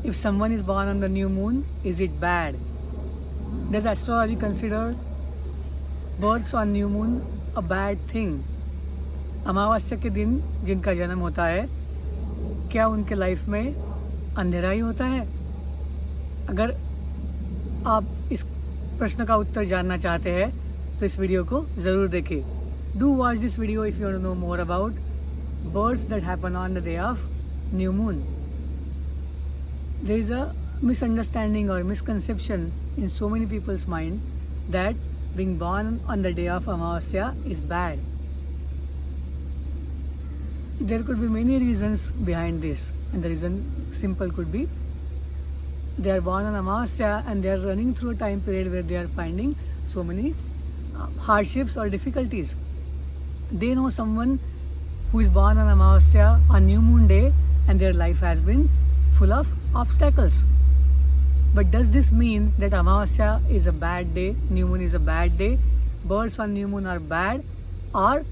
If someone is born on the new moon, is it bad? Does astrology consider births on new moon a bad thing? अमावस्या के दिन जिनका जन्म होता है, क्या उनके लाइफ में अंधेरा ही होता है? अगर आप इस प्रश्न का उत्तर जानना चाहते हैं तो इस वीडियो को ज़रूर देखें. Do watch this video if you want to know more about births that happen on the day of new moon. There is a misunderstanding or misconception in so many people's mind that being born on the day of Amavasya is bad. There could be many reasons behind this, and the reason simple could be they are born on Amavasya and they are running through a time period where they are finding so many hardships or difficulties. They know someone who is born on Amavasya on new moon day and their life has been full of obstacles. But does this mean that Amavasya is a bad day, new moon is a bad day, births on new moon are bad, or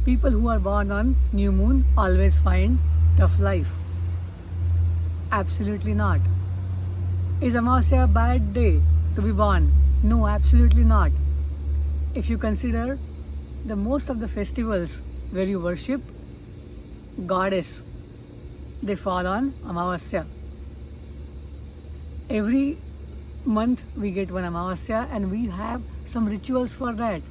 people who are born on new moon always find tough life? Absolutely not. Is Amavasya a bad day to be born? No, absolutely not. If you consider the most of the festivals where you worship goddess, they fall on Amavasya. Every month we get one Amavasya and we have some rituals for that.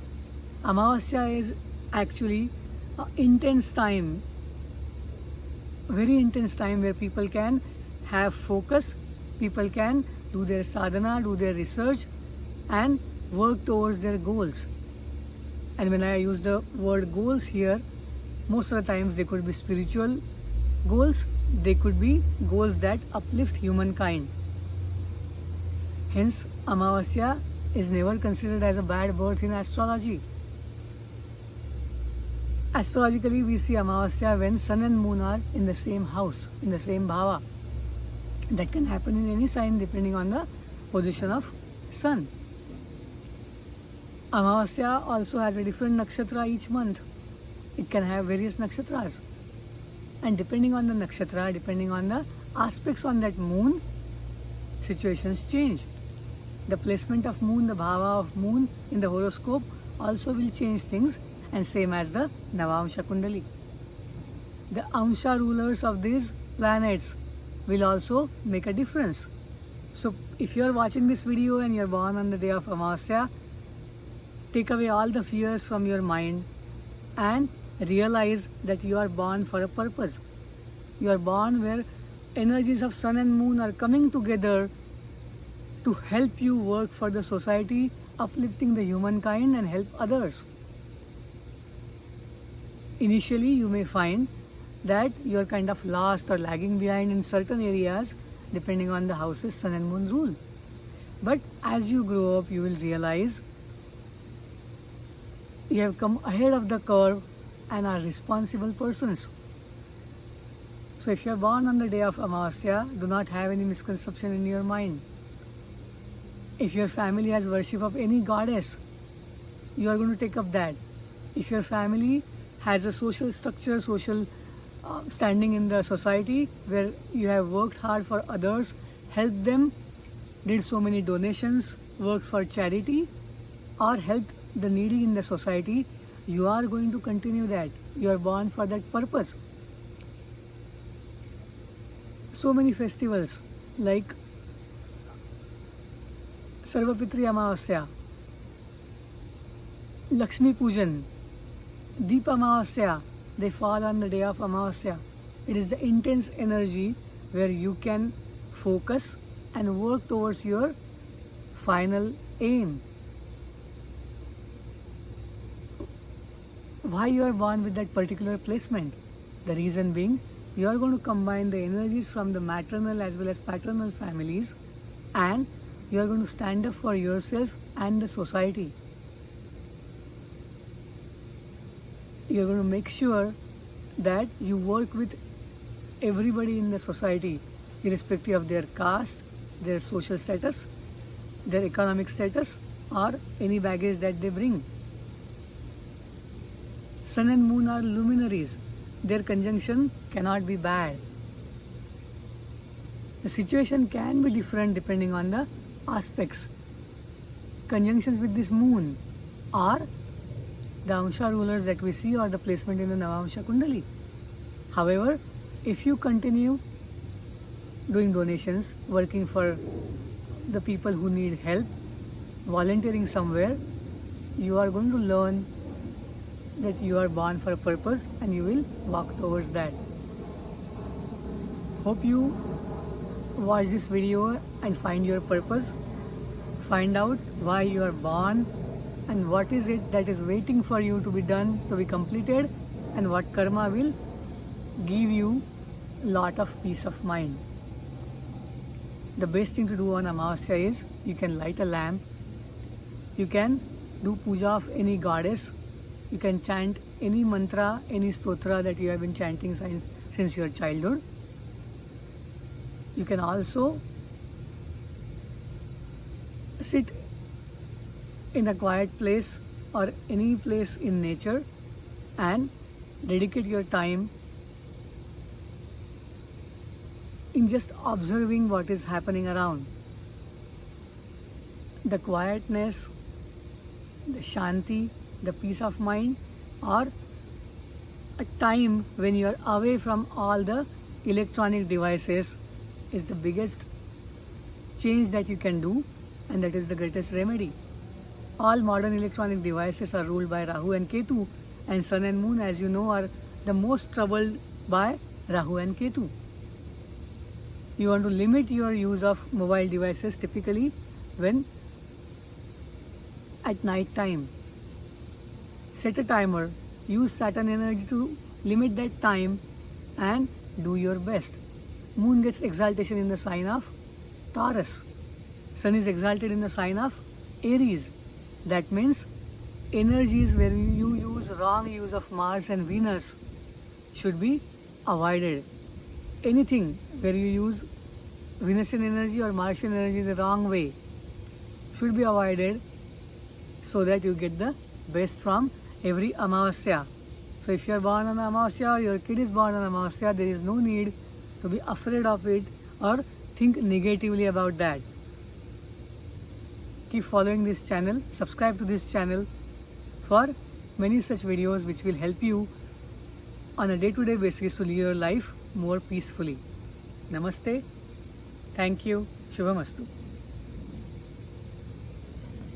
Amavasya is actually an intense time, very intense time where people can have focus, people can do their sadhana, do their research and work towards their goals. And when I use the word goals here, most of the times they could be spiritual goals, they could be goals that uplift humankind. Hence, Amavasya is never considered as a bad birth in astrology. Astrologically, we see Amavasya when sun and moon are in the same house, in the same bhava. That can happen in any sign depending on the position of sun. Amavasya also has a different nakshatra each month. It can have various nakshatras. And depending on the nakshatra, depending on the aspects on that moon, situations change. The placement of moon, the bhava of moon in the horoscope also will change things, and same as the Navamsha Kundali. The Amsha rulers of these planets will also make a difference. So if you are watching this video and you are born on the day of Amavasya, take away all the fears from your mind and realize that you are born for a purpose. You are born where energies of sun and moon are coming together to help you work for the society, uplifting the humankind and help others. Initially, you may find that you are kind of lost or lagging behind in certain areas depending on the houses sun and moon rule. But as you grow up, you will realize you have come ahead of the curve and are responsible persons. So if you are born on the day of Amavasya, do not have any misconception in your mind. If your family has worship of any goddess, you are going to take up that. If your family has a social structure, social standing in the society where you have worked hard for others, helped them, did so many donations, worked for charity, or helped the needy in the society, you are going to continue that. You are born for that purpose. So many festivals like Sarvapitri Amavasya, Lakshmi Pujan, Deep Amavasya, they fall on the day of Amavasya. It is the intense energy where you can focus and work towards your final aim. Why you are born with that particular placement? The reason being, you are going to combine the energies from the maternal as well as paternal families, and you are going to stand up for yourself and the society. You are going to make sure that you work with everybody in the society, irrespective of their caste, their social status, their economic status, or any baggage that they bring. Sun and moon are luminaries. Their conjunction cannot be bad. The situation can be different depending on the aspects. Conjunctions with this moon are the Amsha rulers that we see or the placement in the Navamsha Kundali. However, if you continue doing donations, working for the people who need help, volunteering somewhere, you are going to learn that you are born for a purpose and you will walk towards that. Hope you watch this video and find your purpose. Find out why you are born and what is it that is waiting for you to be done, to be completed, and what karma will give you lot of peace of mind. The best thing to do on Amavasya is you can light a lamp, you can do puja of any goddess, you can chant any mantra, any stotra that you have been chanting since your childhood. You can also sit in a quiet place or any place in nature and dedicate your time in just observing what is happening around. The quietness, the shanti, the peace of mind, or a time when you are away from all the electronic devices is the biggest change that you can do, and that is the greatest remedy. All modern electronic devices are ruled by Rahu and Ketu, and Sun and Moon, as you know, are the most troubled by Rahu and Ketu. You want to limit your use of mobile devices typically when at night time. Set a timer, use Saturn energy to limit that time and do your best. Moon gets exaltation in the sign of Taurus. Sun is exalted in the sign of Aries. That means energies where you use wrong use of Mars and Venus should be avoided. Anything where you use Venusian energy or Martian energy the wrong way should be avoided so that you get the best from every Amavasya. So if you are born on Amavasya or your kid is born on Amavasya, there is no need to be afraid of it or think negatively about that. Keep following this channel, subscribe to this channel for many such videos which will help you on a day-to-day basis to live your life more peacefully. Namaste. Thank you. Shubhamastu.